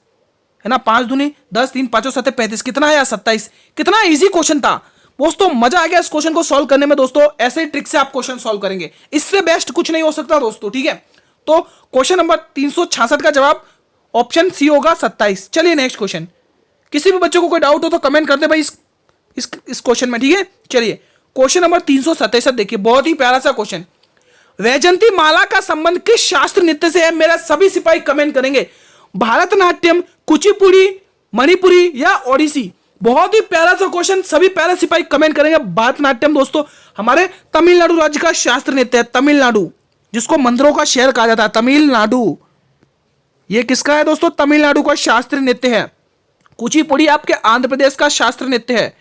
है ना। 5 दूनी 10, 3 5 और 7 35, कितना है यार? 27। कितना इजी क्वेश्चन था दोस्तों, मजा आ गया इस क्वेश्चन को सॉल्व करने में दोस्तों। ऐसे ही ट्रिक से आप क्वेश्चन सॉल्व करेंगे, इससे बेस्ट कुछ नहीं हो सकता दोस्तों, ठीक है। तो क्वेश्चन नंबर 366 का जवाब ऑप्शन सी होगा 27। चलिए नेक्स्ट क्वेश्चन। किसी भी बच्चे को कोई डाउट हो तो कमेंट कर दे भाई इस क्वेश्चन में, ठीक है। चलिए क्वेश्चन नंबर 367 देखिए, बहुत ही प्यारा सा क्वेश्चन। वैजंती माला का संबंध किस शास्त्र नृत्य से है? मेरा सभी सिपाही कमेंट करेंगे। भारतनाट्यम, कुचिपुड़ी, मणिपुरी या ओडिसी? बहुत ही प्यारा सा क्वेश्चन, सभी प्यारे सिपाही कमेंट करेंगे। भारतनाट्यम दोस्तों हमारे तमिलनाडु राज्य का शास्त्र नृत्य है, तमिलनाडु, जिसको मंदिरों का शहर कहा जाता है, तमिलनाडु। ये किसका है दोस्तों? तमिलनाडु का शास्त्र नृत्य है। कुचिपुड़ी आपके आंध्र प्रदेश का शास्त्र नृत्य है।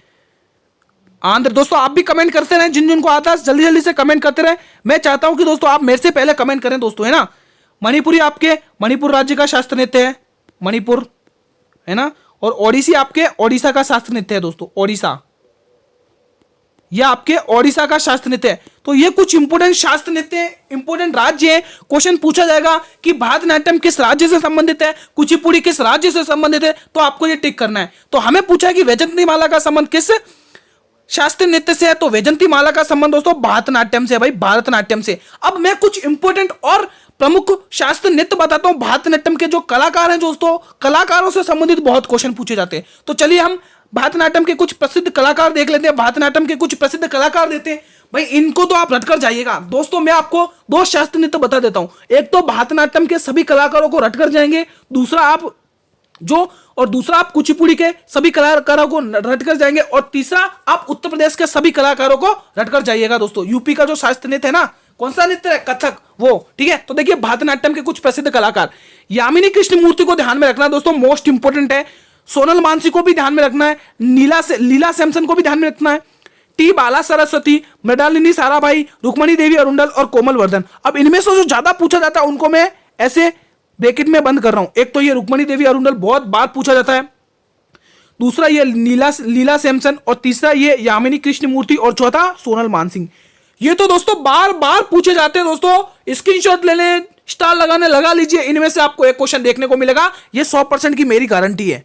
आंध्र दोस्तों आप भी कमेंट करते रहे, जिन जिनको आता है जल्दी जल्दी से कमेंट करते रहे। मैं चाहता हूं कि दोस्तों आप मेरे से पहले कमेंट करें दोस्तों, है ना। मणिपुरी आपके मणिपुर राज्य का शास्त्र नृत्य है, मणिपुर, है ना। और ओडिसी आपके ओडिशा का शास्त्रीय नृत्य है दोस्तों, ओडिशा, यह आपके ओडिशा का शास्त्रीय नृत्य है। तो ये कुछ इंपोर्टेंट शास्त्रीय नृत्य, इंपोर्टेंट राज्य है। क्वेश्चन पूछा जाएगा कि भारतनाट्यम किस राज्य से संबंधित है, कुचिपुड़ी किस राज्य से संबंधित है, तो आपको ये टिक करना है। तो हमें पूछा है कि वैजयंतीमाला का संबंध किस शास्त्रीय नृत्य से है, तो वैजयंतीमाला का संबंध दोस्तों भारतनाट्यम से है भाई, भारतनाट्यम से। अब मैं कुछ इंपोर्टेंट और प्रमुख शास्त्रीय नृत्य बताता हूं। भारतनाट्यम के जो कलाकार हैं दोस्तों, कलाकारों से संबंधित बहुत क्वेश्चन पूछे जाते हैं। तो चलिए हम भारतनाट्यम के कुछ प्रसिद्ध कलाकार देख लेते हैं, भारतनाट्यम के कुछ प्रसिद्ध कलाकार देते हैं भाई, इनको तो आप रटकर जाइएगा दोस्तों। मैं आपको दो शास्त्रीय नृत्य बता देता हूं, एक तो भारतनाट्यम के सभी कलाकारों को रटकर जाएंगे, दूसरा आप कुचिपुड़ी के सभी कलाकारों को रटकर जाएंगे, और तीसरा आप उत्तर प्रदेश के सभी कलाकारों को रटकर जाइएगा दोस्तों। यूपी का जो शास्त्रीय नृत्य है ना, कौन सा नृत्य है, कथक, वो, ठीक है। तो देखिए भारतनाट्यम के कुछ प्रसिद्ध कलाकार, यामिनी कृष्णमूर्ति को ध्यान में रखना दोस्तों, मोस्ट इंपोर्टेंट है। सोनल मानसी को भी ध्यान में रखना है, लीला सैमसन को भी ध्यान में रखना है, टी बाला सरस्वती, मृणालिनी साराभाई, रुक्मणी देवी अरुंडल और कोमल वर्धन। अब इनमें से जो ज्यादा पूछा जाता है उनको मैं ऐसे ब्रैकेट में बंद कर रहा हूं। एक तो ये रुक्मणी देवी अरुंडल बहुत बार पूछा जाता है, दूसरा ये लीला सैमसन, और तीसरा ये यामिनी कृष्णमूर्ति, और चौथा सोनल मानसिंह। ये तो दोस्तों बार बार पूछे जाते हैं दोस्तों, स्क्रीनशॉट ले लें, स्टार लगाने लगा लीजिए, इनमें से आपको एक क्वेश्चन देखने को मिलेगा, ये 100% की मेरी गारंटी है,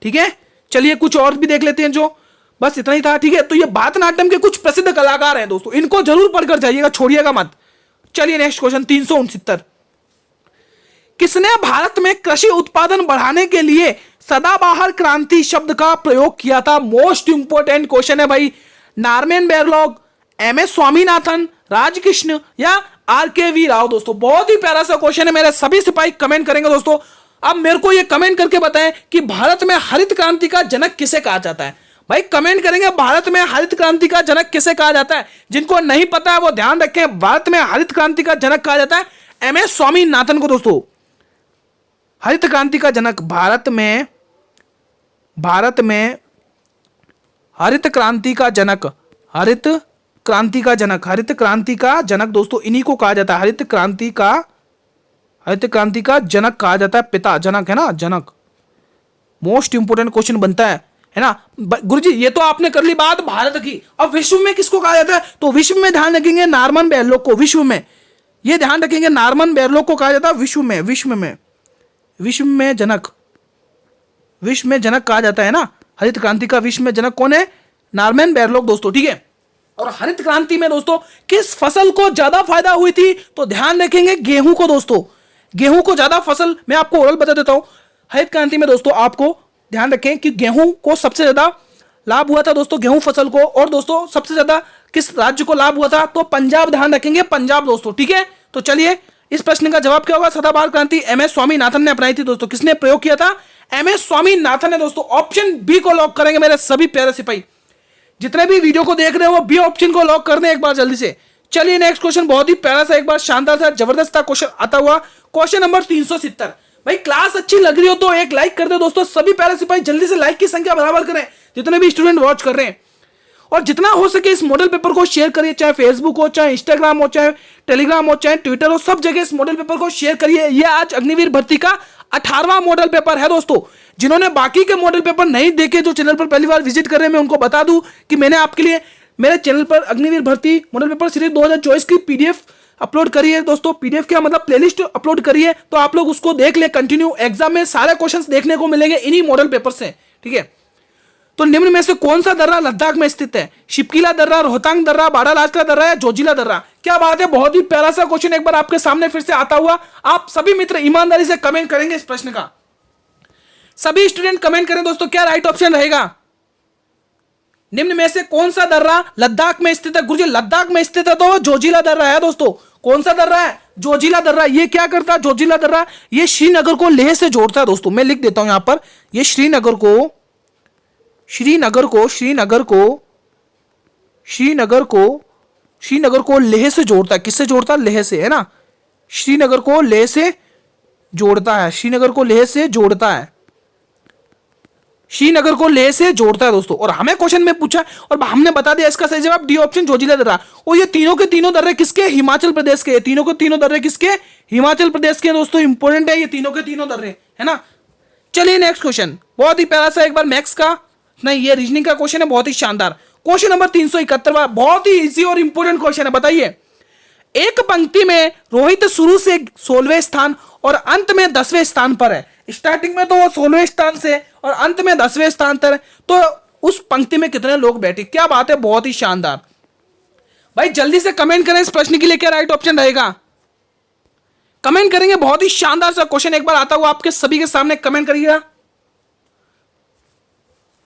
ठीक है। चलिए कुछ और भी देख लेते हैं, जो बस इतना ही था, ठीक है। तो ये भारतनाट्यम के कुछ प्रसिद्ध कलाकार हैं दोस्तों, इनको जरूर पढ़कर जाइएगा, छोड़िएगा मत। चलिए नेक्स्ट क्वेश्चन 369, किसने भारत में कृषि उत्पादन बढ़ाने के लिए सदाबहार क्रांति शब्द का प्रयोग किया था? मोस्ट इंपोर्टेंट क्वेश्चन है भाई। Norman Borlaug, M S. Swaminathan, Rajkrishna या आर.के.वी. राव दोस्तों। बहुत ही प्यारा सा क्वेश्चन है, मेरे सभी सिपाही कमेंट करेंगे दोस्तों। अब मेरे को ये कमेंट करके बताएं कि भारत में हरित क्रांति का जनक किसे कहा जाता है। भाई कमेंट करेंगे, भारत में हरित क्रांति का जनक किसे कहा जाता है। जिनको नहीं पता है वो ध्यान रखें, भारत में हरित क्रांति का जनक कहा जाता है एम.एस. स्वामीनाथन को दोस्तों। हरित क्रांति का जनक, भारत में हरित क्रांति का जनक, हरित क्रांति का जनक दोस्तों इन्हीं को कहा जाता है। हरित क्रांति का जनक कहा जाता है, पिता जनक है ना, जनक। मोस्ट इंपोर्टेंट क्वेश्चन बनता है ना गुरुजी। ये तो आपने कर ली बात भारत की, अब विश्व में किसको कहा जाता है? तो विश्व में ध्यान रखेंगे नॉर्मन बोरलॉग को, विश्व में ये ध्यान रखेंगे, नॉर्मन बोरलॉग को कहा जाता है विश्व में जनक कहा जाता है ना। हरित क्रांति का विश्व में जनक कौन है? नॉर्मन बोरलॉग दोस्तों, ठीक है। और हरित क्रांति में दोस्तों किस फसल को ज्यादा फायदा हुई थी? तो ध्यान रखेंगे गेहूं को दोस्तों, गेहूं को ज्यादा फसल, मैं आपको ओरल बता देता हूं। हरित क्रांति में दोस्तों आपको ध्यान रखें कि गेहूं को सबसे ज्यादा लाभ हुआ था दोस्तों, गेहूं फसल को। और दोस्तों सबसे ज्यादा किस राज्य को लाभ हुआ था? तो पंजाब, ध्यान रखेंगे पंजाब दोस्तों, ठीक है। तो चलिए इस प्रश्न का जवाब क्या होगा? सदाबहार क्रांति एम.एस. स्वामीनाथन ने अपनाई थी दोस्तों। किसने प्रयोग किया था? एम.एस. स्वामीनाथन ने दोस्तों। ऑप्शन बी को लॉक करेंगे मेरे सभी प्यारे सिपाही, जितने भी वीडियो को देख रहे हो वो बी ऑप्शन को लॉक कर दें एक बार जल्दी से। चलिए नेक्स्ट क्वेश्चन बहुत ही प्यारा सा, एक बार शानदार सा जबरदस्त क्वेश्चन आता हुआ, क्वेश्चन नंबर 370। भाई क्लास अच्छी लग रही हो तो एक लाइक कर दो दोस्तों, सभी प्यारे सिपाही जल्दी से लाइक की संख्या बराबर करें, जितने भी स्टूडेंट वॉच कर रहे हैं। और जितना हो सके इस मॉडल पेपर को शेयर करिए, चाहे फेसबुक हो, चाहे इंस्टाग्राम हो, चाहे टेलीग्राम हो, चाहे ट्विटर हो, सब जगह इस मॉडल पेपर को शेयर करिए। यह आज अग्निवीर भर्ती का 18वां मॉडल पेपर है दोस्तों। जिन्होंने बाकी के मॉडल पेपर नहीं देखे, जो चैनल पर पहली बार विजिट कर रहे हैं, मैं उनको बता दूं कि मैंने आपके लिए मेरे चैनल पर अग्निवीर भर्ती मॉडल पेपर सीरीज 2024 की पीडीएफ अपलोड करी है दोस्तों। पीडीएफ क्या मतलब प्लेलिस्ट अपलोड करी है, तो आप लोग उसको देख ले। कंटिन्यू एग्जाम में सारे क्वेश्चंस देखने को मिलेंगे इन्हीं मॉडल पेपर से, ठीक है। तो निम्न में से कौन सा दर्रा लद्दाख में स्थित है? शिपकीला दर्रा, रोहतांग दर्रा, बाड़ालाचका दर्रा या जोजिला दर्रा? क्या बात है, बहुत ही प्यारा सा क्वेश्चन एक बार आपके सामने फिर से आता हुआ। आप सभी मित्र ईमानदारी से कमेंट करेंगे इस प्रश्न का, सभी स्टूडेंट कमेंट करें दोस्तों, क्या राइट ऑप्शन रहेगा? निम्न में से कौन सा दर्रा लद्दाख में स्थित है? गुरुजी लद्दाख में स्थित है तो जोजिला दर्रा है दोस्तों। कौन सा दर्रा है? जोजिला दर्रा। ये क्या करता है जोजिला दर्रा? ये श्रीनगर को लेह से जोड़ता है दोस्तों। मैं लिख देता हूं यहां पर, ये श्रीनगर को लेह से जोड़ता है। किससे जोड़ता है? लेह से, है ना। श्रीनगर को लेह से जोड़ता है, श्रीनगर को लेह से जोड़ता है, श्रीनगर को लेह से जोड़ता है दोस्तों। और हमें क्वेश्चन में पूछा और हमने बता दिया इसका सही जवाब डी ऑप्शन जोजिला दर्रा। और ये तीनों के तीनों दर्रे किसके? हिमाचल प्रदेश के। तीनों दर्रे किसके? हिमाचल प्रदेश के दोस्तों। इंपॉर्टेंट है ये तीनों के तीनों दर्रे, है ना। चलिए नेक्स्ट क्वेश्चन, बहुत ही प्यारा सा, एक बार मैथ्स का नहीं, ये रीजनिंग का क्वेश्चन है, बहुत ही शानदार। क्वेश्चन नंबर 371, बहुत ही इजी और इंपोर्टेंट क्वेश्चन है। बताइए, एक पंक्ति में रोहित शुरू से 16वें स्थान और अंत में 10वें स्थान पर है। स्टार्टिंग में तो वो 16वें स्थान से और अंत में 10वें स्थान पर है, तो उस पंक्ति में कितने लोग बैठे? क्या बात है, बहुत ही शानदार। भाई जल्दी से कमेंट करें, इस प्रश्न के लिए क्या राइट ऑप्शन रहेगा? कमेंट करेंगे, बहुत ही शानदार सा क्वेश्चन एक बार आता हुआ आपके सभी के सामने, कमेंट करिएगा।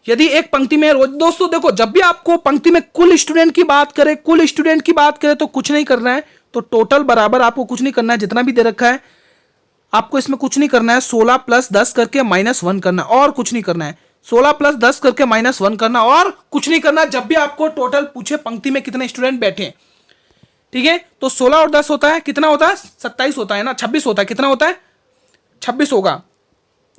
यदि एक पंक्ति में रोज, दोस्तों देखो, जब भी आपको पंक्ति में कुल स्टूडेंट की बात करें, कुल स्टूडेंट की बात करें, तो कुछ नहीं करना है, तो टोटल बराबर आपको कुछ नहीं करना है, जितना भी दे रखा है आपको इसमें कुछ नहीं करना है। 16 प्लस 10 करके -1 करना, और कुछ नहीं करना है। 16 प्लस 10 करके -1 करना, और कुछ नहीं करना। जब भी आपको टोटल पूछे पंक्ति में कितने स्टूडेंट बैठे हैं, ठीक है, तो 16 और 10 होता है, कितना होता है? 27 होता है ना, 26 होता है। कितना होता है? 26 होगा।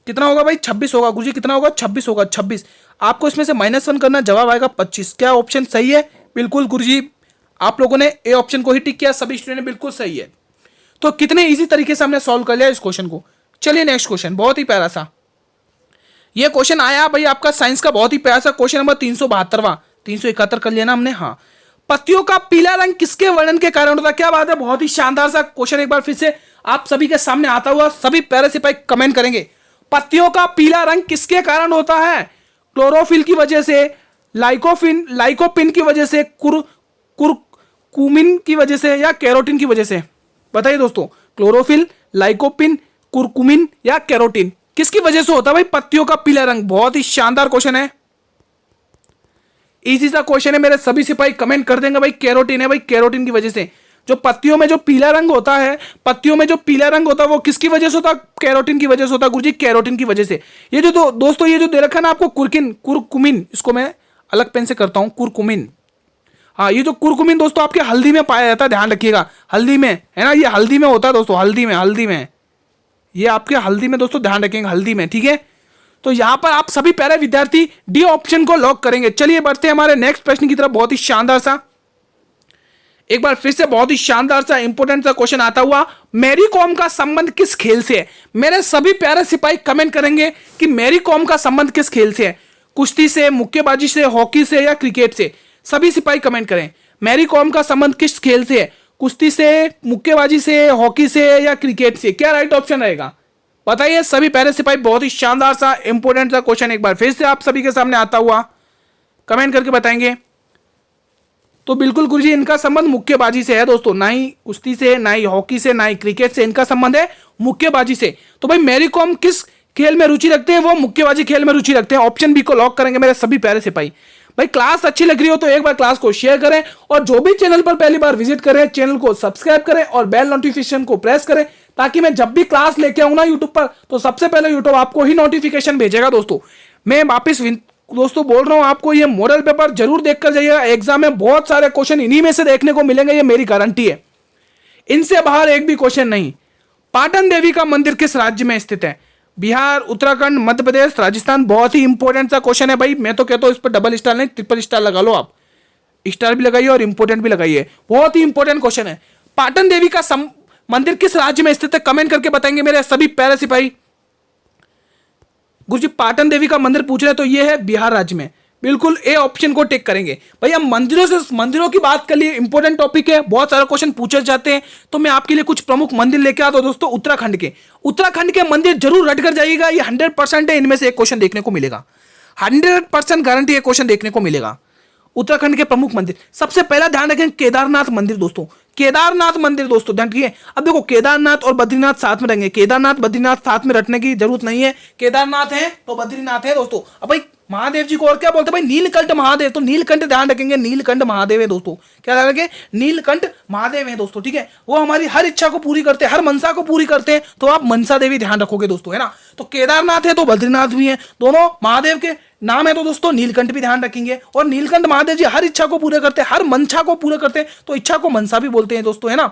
कितना होगा भाई? 26 होगा। गुरुजी कितना होगा? 26 होगा। 26 आपको इसमें से -1 करना, जवाब आएगा 25। क्या ऑप्शन सही है? बिल्कुल गुरुजी, आप लोगों ने ए ऑप्शन को ही टिक किया, सभी स्टूडेंट बिल्कुल सही है। तो कितने इजी तरीके से हमने सॉल्व कर लिया इस क्वेश्चन को। चलिए नेक्स्ट क्वेश्चन, बहुत ही प्यारा सा ये क्वेश्चन आया भाई आपका साइंस का, बहुत ही प्यारा सा क्वेश्चन नंबर 372, 371 कर लिया ना हमने। हाँ, पत्तियों का पीला रंग किसके वर्णन के कारण होता है? क्या बात है, बहुत ही शानदार सा क्वेश्चन एक बार फिर से आप सभी के सामने आता हुआ, सभी प्यारे सिपाही कमेंट करेंगे। पत्तियों का पीला रंग किसके कारण होता है? क्लोरोफिल की वजह से, लाइकोपिन की वजह से, कुरकुमिन की वजह से, या कैरोटीन की वजह से? बताइए दोस्तों, क्लोरोफिल, लाइकोपिन, कुरकुमिन या कैरोटीन, किसकी वजह से होता है भाई पत्तियों का पीला रंग? बहुत ही शानदार क्वेश्चन है, इजी सा क्वेश्चन है, मेरे सभी सिपाही कमेंट कर देंगे भाई कैरोटीन है। भाई कैरोटीन की वजह से जो पत्तियों में जो पीला रंग होता है, पत्तियों में जो पीला रंग होता है वो किसकी वजह से होता है? कैरोटीन की वजह से होता है गुरुजी, कैरोटीन की वजह से। ये जो दोस्तों ये जो दे रखा है ना आपको कुरकुमिन, इसको मैं अलग पेन से करता हूं, कुरकुमिन। हाँ, ये जो कुरकुमिन दोस्तों आपके हल्दी में पाया जाता है, ध्यान रखिएगा, हल्दी में है ना, ये हल्दी में होता है दोस्तों, हल्दी में ये आपके हल्दी में दोस्तों, ध्यान रखेंगे हल्दी में, ठीक है। तो यहां पर आप सभी प्यारे विद्यार्थी डी ऑप्शन को लॉक करेंगे। चलिए बढ़ते हैं हमारे नेक्स्ट प्रश्न की तरफ, बहुत ही शानदार सा, एक बार फिर से बहुत ही शानदार सा इंपोर्टेंट सा क्वेश्चन आता हुआ, मैरी कॉम का संबंध किस खेल से है? मेरे सभी प्यारे सिपाही कमेंट करेंगे कि मैरी कॉम का संबंध किस खेल से है? कुश्ती से, मुक्केबाजी से, हॉकी से या क्रिकेट से? सभी सिपाही कमेंट करें, मैरी कॉम का संबंध किस खेल से है? कुश्ती से, मुक्केबाजी से, हॉकी से या क्रिकेट से? क्या राइट ऑप्शन रहेगा? बताइए सभी प्यारे सिपाही, बहुत ही शानदार सा इंपोर्टेंट सा क्वेश्चन एक बार फिर से आप सभी के सामने आता हुआ, कमेंट करके बताएंगे। तो बिल्कुल गुरुजी, इनका संबंध मुक्केबाजी से है दोस्तों, ना ही कुश्ती से, ना ही हॉकी से, ना ही क्रिकेट से, इनका संबंध है मुक्केबाजी से। तो भाई मैरी कॉम किस खेल में रुचि रखते हैं? वो मुक्केबाजी खेल में रुचि रखते हैं। ऑप्शन बी को लॉक करेंगे मेरे सभी प्यारे सिपाही। भाई क्लास अच्छी लग रही हो तो एक बार क्लास को शेयर करें, और जो भी चैनल पर पहली बार विजिट करें, चैनल को सब्सक्राइब करें और बेल नोटिफिकेशन को प्रेस करें, ताकि मैं जब भी क्लास लेके आऊं ना यूट्यूब पर, तो सबसे पहले यूट्यूब आपको ही नोटिफिकेशन भेजेगा। दोस्तों मैं वापिस दोस्तों बोल रहा हूं आपको, ये मॉडल पेपर जरूर देखकर जाइएगा, एग्जाम में बहुत सारे क्वेश्चन इन्हीं में से देखने को मिलेंगे, ये मेरी गारंटी है, इनसे बाहर एक भी क्वेश्चन नहीं। पाटन देवी का मंदिर किस राज्य में स्थित है? बिहार, उत्तराखंड, मध्य प्रदेश, राजस्थान? बहुत ही इंपॉर्टेंट सा क्वेश्चन है भाई, मैं तो कहता हूं इस पर डबल स्टार नहीं, ट्रिपल स्टार लगा लो, आप स्टार भी लगाइए और इंपॉर्टेंट भी लगाइए, बहुत ही इंपॉर्टेंट क्वेश्चन है। पाटन देवी का मंदिर किस राज्य में स्थित है? कमेंट करके बताएंगे मेरे सभी प्यारे सिपाही। गुरुजी पाटन देवी का मंदिर पूछ रहे हैं, तो ये है बिहार राज्य में, बिल्कुल ए ऑप्शन को टिक करेंगे। भाई हम मंदिरों की बात कर लिए, इंपॉर्टेंट टॉपिक है, बहुत सारे क्वेश्चन पूछे जाते हैं, तो मैं आपके लिए कुछ प्रमुख मंदिर लेके आता हूं दोस्तों, उत्तराखंड के मंदिर जरूर रट कर जाइएगा, ये 100% है, इनमें से एक क्वेश्चन देखने को मिलेगा, 100% गारंटी एक क्वेश्चन देखने को मिलेगा। उत्तराखंड के प्रमुख मंदिर, सबसे पहला ध्यान रखें केदारनाथ मंदिर दोस्तों, केदारनाथ मंदिर दोस्तों ध्यान रखिए। अब देखो केदारनाथ और बद्रीनाथ साथ में रहेंगे, केदारनाथ बद्रीनाथ साथ में रटने की जरूरत नहीं है, केदारनाथ है तो बद्रीनाथ है दोस्तों। अब भाई महादेव जी को और क्या बोलते हैं भाई? नीलकंठ महादेव, तो नीलकंठ ध्यान रखेंगे, नीलकंठ महादेव है दोस्तों, क्या ध्यान रखें? नीलकंठ महादेव है दोस्तों, ठीक है, वो हमारी हर इच्छा को पूरी करते हैं, हर मनसा को पूरी करते हैं, तो आप मनसा देवी ध्यान रखोगे दोस्तों, है ना। तो केदारनाथ है तो बद्रीनाथ भी है, दोनों महादेव के नाम है, तो दोस्तों नीलकंठ भी ध्यान रखेंगे। और नीलकंठ महादेव जी हर इच्छा को पूरे करते हैं, हर मंशा को पूरे करते हैं, तो इच्छा को मनसा भी बोलते हैं दोस्तों, है ना,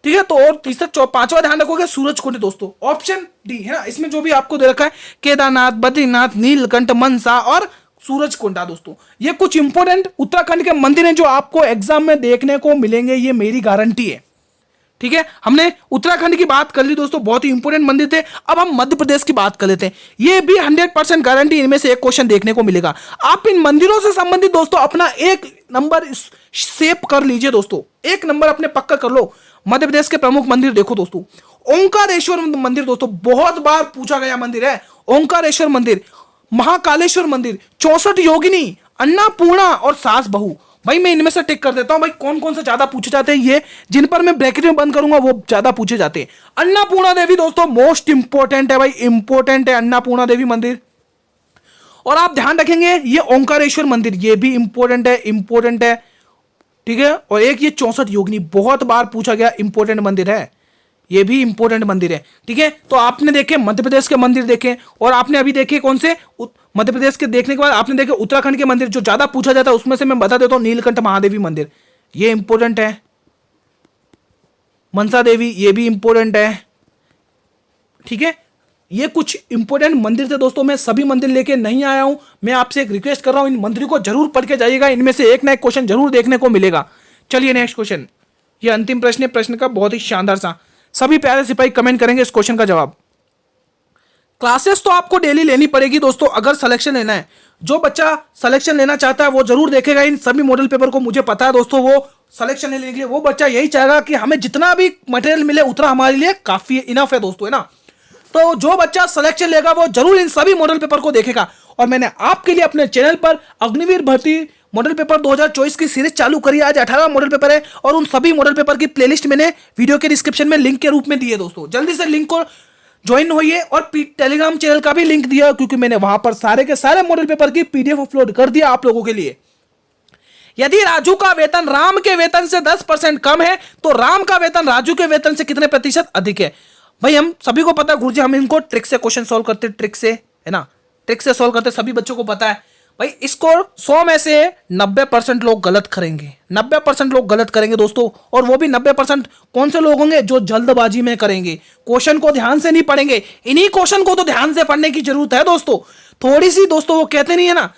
ठीक है। तो और तीसरा पांचवा ध्यान रखोगे सूरजकुंड दोस्तों, ऑप्शन डी है ना, इसमें जो भी आपको दे रखा है केदारनाथ, बद्रीनाथ, नीलकंठ, मनसा और सूरजकुंडा दोस्तों, ये कुछ इंपोर्टेंट उत्तराखंड के मंदिर हैं जो आपको एग्जाम में देखने को मिलेंगे, ये मेरी गारंटी है, ठीक है, हमने उत्तराखंड की बात कर ली दोस्तों, बहुत ही इंपॉर्टेंट मंदिर थे। अब हम मध्य प्रदेश की बात कर लेते हैं। ये भी 100% गारंटी इनमें से एक क्वेश्चन देखने को मिलेगा। आप इन मंदिरों से संबंधित दोस्तों अपना एक नंबर सेव कर लीजिए दोस्तों, एक नंबर अपने पक्का कर लो। मध्य प्रदेश के प्रमुख मंदिर देखो दोस्तों, ओंकारेश्वर मंदिर दोस्तों बहुत बार पूछा गया मंदिर है। ओंकारेश्वर मंदिर, महाकालेश्वर मंदिर, 64 योगिनी, अन्नपूर्णा और सास बहू। भाई मैं इनमें से टिक कर देता हूं भाई कौन कौन से ज्यादा पूछे जाते हैं। ये जिन पर मैं ब्रैकेट में बंद करूंगा वो ज्यादा पूछे जाते हैं। अन्नपूर्णा देवी दोस्तों मोस्ट इंपॉर्टेंट है भाई, इंपॉर्टेंट है अन्नपूर्णा देवी मंदिर। और आप ध्यान रखेंगे ये ओंकारेश्वर मंदिर, ये भी इंपॉर्टेंट है, इंपॉर्टेंट है, ठीक है। और एक ये 64 योगिनी बहुत बार पूछा गया इंपॉर्टेंट मंदिर है, ये भी इंपॉर्टेंट मंदिर है, ठीक है। तो आपने देखे मध्य प्रदेश के मंदिर देखे, और आपने अभी देखे कौन से मध्य प्रदेश के देखने के बाद आपने देखे उत्तराखंड के मंदिर जो ज्यादा पूछा जाता है, उसमें से मैं बता देता हूं नीलकंठ महादेवी मंदिर, ये इंपॉर्टेंट है। मनसा देवी, ये भी इंपॉर्टेंट है, ठीक है। ये कुछ इंपॉर्टेंट मंदिर थे दोस्तों, मैं सभी मंदिर लेके नहीं आया हूं। मैं आपसे एक रिक्वेस्ट कर रहा हूं इन मंदिरों को जरूर पढ़ के जाइएगा, इनमें से एक ना एक क्वेश्चन जरूर देखने को मिलेगा। चलिए नेक्स्ट क्वेश्चन, ये अंतिम प्रश्न है, प्रश्न का बहुत ही शानदार सा, सभी प्यारे सिपाही कमेंट करेंगे इस क्वेश्चन का जवाब। क्लासेस तो आपको डेली लेनी पड़ेगी दोस्तों अगर सिलेक्शन लेना है। जो बच्चा सिलेक्शन लेना चाहता है वो जरूर देखेगा इन सभी मॉडल पेपर को। मुझे पता है दोस्तों वो सिलेक्शन लेने के लिए वो बच्चा यही चाहेगा कि हमें जितना भी मटेरियल मिले उतना हमारे लिए काफी इनफ है दोस्तों, है ना। तो जो बच्चा सिलेक्शन लेगा वो जरूर इन सभी मॉडल पेपर को देखेगा। और मैंने आपके लिए अपने चैनल पर अग्निवीर भर्ती मॉडल पेपर 2024 की सीरीज चालू करी है। आज 18 मॉडल पेपर है और उन सभी मॉडल पेपर की प्लेलिस्ट मैंने वीडियो के डिस्क्रिप्शन में लिंक के रूप में दी है दोस्तों। जल्दी से लिंक को ज्वाइन होइए, और टेलीग्राम चैनल का भी लिंक दिया क्योंकि मैंने वहां पर सारे के सारे मॉडल पेपर की पीडीएफ अपलोड कर दिया आप लोगों के लिए। यदि राजू का वेतन राम के वेतन से 10% कम है तो राम का वेतन राजू के वेतन से कितने प्रतिशत अधिक है। भाई हम सभी को पता है गुरुजी, हम इनको ट्रिक से क्वेश्चन सॉल्व करते, ट्रिक से, है ना, ट्रिक से सॉल्व करते, सभी बच्चों को पता है। भाई इसको 100 में से 90% लोग गलत करेंगे, 90% लोग गलत करेंगे दोस्तों। और वो भी 90% कौन से लोग होंगे, जो जल्दबाजी में करेंगे, क्वेश्चन को ध्यान से नहीं पढ़ेंगे। इन्हीं क्वेश्चन को तो ध्यान से पढ़ने की जरूरत है दोस्तों। थोड़ी सी दोस्तों वो कहते नहीं है ना,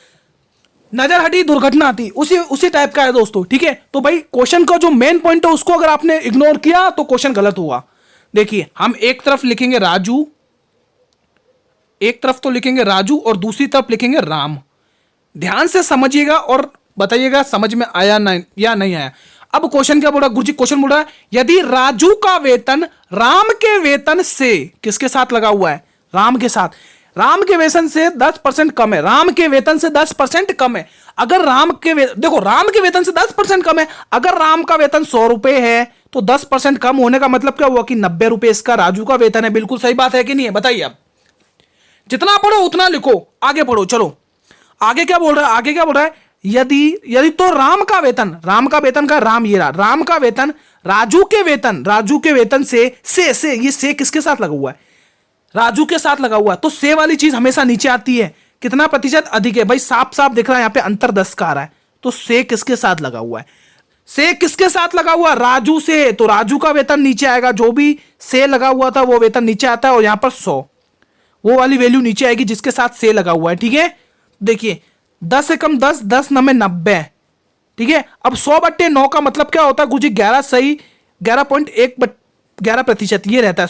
नजर हटी दुर्घटना आती, उसी टाइप का है दोस्तों, ठीक है। तो भाई क्वेश्चन का जो मेन पॉइंट है उसको अगर आपने इग्नोर किया तो क्वेश्चन गलत हुआ। देखिए हम एक तरफ लिखेंगे राजू, एक तरफ तो लिखेंगे राजू और दूसरी तरफ लिखेंगे राम। ध्यान से समझिएगा और बताइएगा समझ में आया ना या नहीं आया। अब क्वेश्चन क्या बोल रहा है गुरुजी, क्वेश्चन बोल रहा है यदि राजू का वेतन राम के वेतन से किसके साथ लगा हुआ है, राम के साथ, राम के वेतन से 10% कम है, राम के वेतन से 10% कम है। अगर राम के देखो राम के वेतन से 10% कम है, अगर राम का वेतन 100 रुपए है तो 10% कम होने का मतलब क्या हुआ कि 90 रुपए इसका राजू का वेतन है। बिल्कुल सही बात है कि नहीं है, बताइए आप। जितना पढ़ो उतना लिखो, आगे पढ़ो। चलो आगे क्या बोल रहा है, आगे क्या बोल रहा है, यदि तो राम का वेतन का राम, ये राम का वेतन राजू के वेतन से ये से किसके साथ लगा हुआ है, राजू के साथ लगा हुआ है। तो से वाली चीज हमेशा नीचे आती है, कितना प्रतिशत अधिक है। भाई साफ साफ दिख रहा है यहाँ पे अंतर 10 का आ रहा है, तो से किसके साथ लगा हुआ है, से किसके साथ लगा हुआ, राजू से। तो राजू का वेतन नीचे आएगा, जो भी से लगा हुआ था वो वेतन नीचे आता है, और यहां पर 100 वो वाली वैल्यू नीचे आएगी जिसके साथ से लगा हुआ है, ठीक है। देखिए 10 से कम 10, 10 9 में 90, ठीक है। अब 100/9 का मतलब क्या होता है गुरुजी, 11 सही, 11.11% ये रहता है।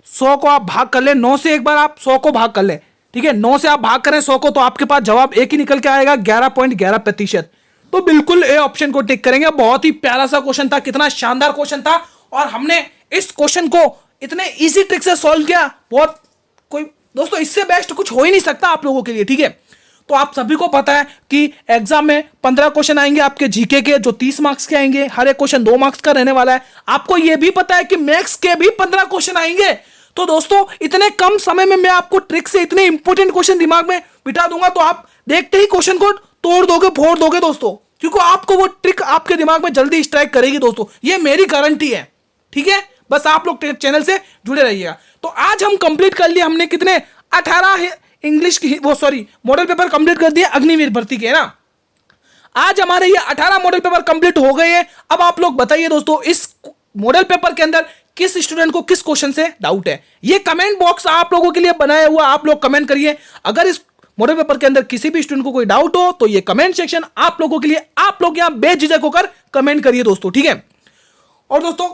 100 को आप भाग कर ले 9 से, एक बार आप 100 को भाग कर ले, ठीक है। 9 से आप भाग करें 100 को तो आपके पास जवाब एक ही निकल के आएगा, 11.11%। तो बिल्कुल ए ऑप्शन को टिक करेंगे। बहुत ही प्यारा सा क्वेश्चन था, कितना शानदार क्वेश्चन था, और हमने इस क्वेश्चन को इतने इजी ट्रिक से सॉल्व किया। बहुत कोई दोस्तों इससे बेस्ट कुछ हो ही नहीं सकता आप लोगों के लिए, ठीक है। तो आप सभी को पता है कि एग्जाम में 15 क्वेश्चन आएंगे आपके जीके के, जो 30 मार्क्स के आएंगे, हर एक क्वेश्चन 2 मार्क्स का रहने वाला है। आपको यह भी पता है कि मैथ्स के भी 15 क्वेश्चन आएंगे। तो दोस्तों इतने कम समय में मैं आपको ट्रिक से इतने इंपॉर्टेंट क्वेश्चन दिमाग में बिठा दूंगा, तो आप देखते ही क्वेश्चन को तोड़ दोगे, फोड़ दोगे दोस्तों, क्योंकि आपको वो ट्रिक आपके दिमाग में जल्दी स्ट्राइक करेगी दोस्तों, ये मेरी गारंटी है, ठीक है। बस आप लोग चैनल से जुड़े रहिएगा। तो आज हम कंप्लीट कर लिए, हमने कितने 18 इंग्लिश की मॉडल पेपर कंप्लीट कर दिए अग्निवीर भर्ती के, ना। आज हमारे ये 18 मॉडल पेपर कंप्लीट हो गए हैं। अब आप लोग बताइए दोस्तों, इस मॉडल पेपर के अंदर किस स्टूडेंट को किस क्वेश्चन से डाउट है। ये कमेंट बॉक्स आप लोगों के लिए बनाया हुआ, आप लोग कमेंट करिए। अगर इस मॉडल पेपर के अंदर किसी भी स्टूडेंट को कोई डाउट हो तो ये कमेंट सेक्शन आप लोगों के लिए, आप लोग यहां बेझिझक होकर कमेंट करिए दोस्तों, ठीक है। और दोस्तों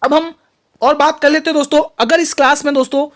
अब हम और बात कर लेते हैं दोस्तों। अगर इस क्लास में दोस्तों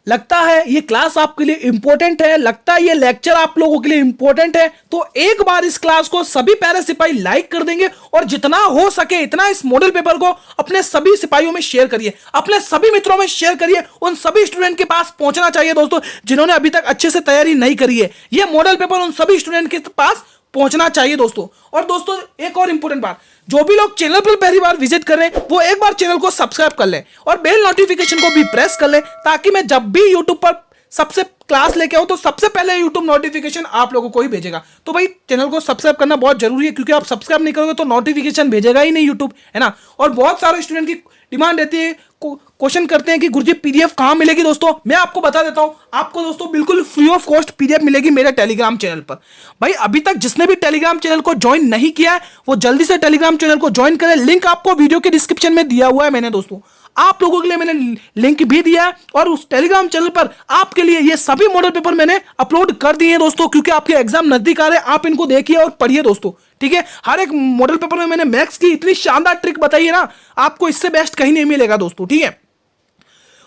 लगता है ये क्लास आपके लिए इंपॉर्टेंट है, लगता है ये लेक्चर आप लोगों के लिए इंपॉर्टेंट है, तो एक बार इस क्लास को सभी पैरा सिपाही लाइक कर देंगे और जितना हो सके इतना इस मॉडल पेपर को अपने सभी सिपाहियों में शेयर करिए, अपने सभी मित्रों में शेयर करिए। उन सभी स्टूडेंट के पास पहुंचना चाहिए दोस्तों जिन्होंने अभी तक अच्छे से तैयारी नहीं करी है। ये मॉडल पेपर उन सभी स्टूडेंट के पास पहुंचना चाहिए दोस्तों। और दोस्तों एक और इंपॉर्टेंट बात, जो भी लोग चैनल पर पहली बार विजिट कर रहे हैं वो एक बार चैनल को सब्सक्राइब कर लें और बेल नोटिफिकेशन को भी प्रेस कर लें, ताकि मैं जब भी यूट्यूब पर सबसे क्लास लेके आऊं तो सबसे पहले यूट्यूब नोटिफिकेशन आप लोगों को ही भेजेगा। तो भाई चैनल को सब्सक्राइब करना बहुत जरूरी है, क्योंकि आप सब्सक्राइब नहीं करोगे तो नोटिफिकेशन भेजेगा ही नहीं यूट्यूब, है ना। और बहुत सारे स्टूडेंट की डिमांड रहती है, क्वेश्चन करते हैं कि गुरुजी पीडीएफ कहां मिलेगी। दोस्तों मैं आपको बता देता हूं, आपको दोस्तों बिल्कुल फ्री ऑफ कॉस्ट पीडीएफ मिलेगी मेरे टेलीग्राम चैनल पर। भाई अभी तक जिसने भी टेलीग्राम चैनल को ज्वाइन नहीं किया है वो जल्दी से टेलीग्राम चैनल को ज्वाइन करें। लिंक आपको वीडियो के डिस्क्रिप्शन में दिया हुआ है मैंने दोस्तों, आप लोगों के लिए मैंने लिंक भी दिया है। और उस टेलीग्राम चैनल पर आपके लिए ये सभी मॉडल पेपर मैंने अपलोड कर दिए हैं दोस्तों, क्योंकि आपके एग्जाम नजदीक आ रहे हैं। आप इनको देखिए और पढ़िए दोस्तों, ठीक है। हर एक मॉडल पेपर में मैंने मैथ्स की इतनी शानदार ट्रिक बताई है ना, आपको इससे बेस्ट कहीं नहीं मिलेगा दोस्तों, ठीक है।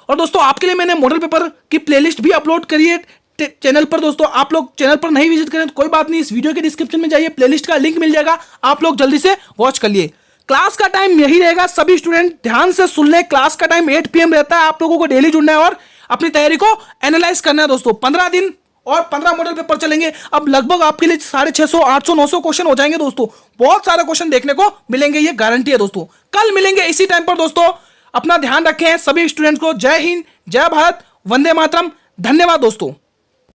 और दोस्तों आपके लिए मैंने मॉडल पेपर की प्लेलिस्ट भी अपलोड करी है चैनल पर। दोस्तों आप लोग चैनल पर नहीं विजिट करें तो कोई बात नहीं, इस वीडियो के डिस्क्रिप्शन में जाइए, प्लेलिस्ट का लिंक मिल जाएगा, आप लोग जल्दी से वॉच कर लिए। क्लास का टाइम यही रहेगा, सभी स्टूडेंट ध्यान से सुन ले। क्लास का टाइम 8 PM रहता है। आप लोगों को डेली जुड़ना है और अपनी तैयारी को एनालाइज करना है दोस्तों। 15 दिन और 15 मॉडल पेपर चलेंगे। अब लगभग आपके लिए 650, 800, 900 क्वेश्चन हो जाएंगे दोस्तों। बहुत सारे क्वेश्चन देखने को मिलेंगे, ये गारंटी है दोस्तों। कल मिलेंगे इसी टाइम पर दोस्तों। अपना ध्यान रखें सभी स्टूडेंट्स को। जय हिंद, जय भारत, वंदे मातरम। धन्यवाद दोस्तों।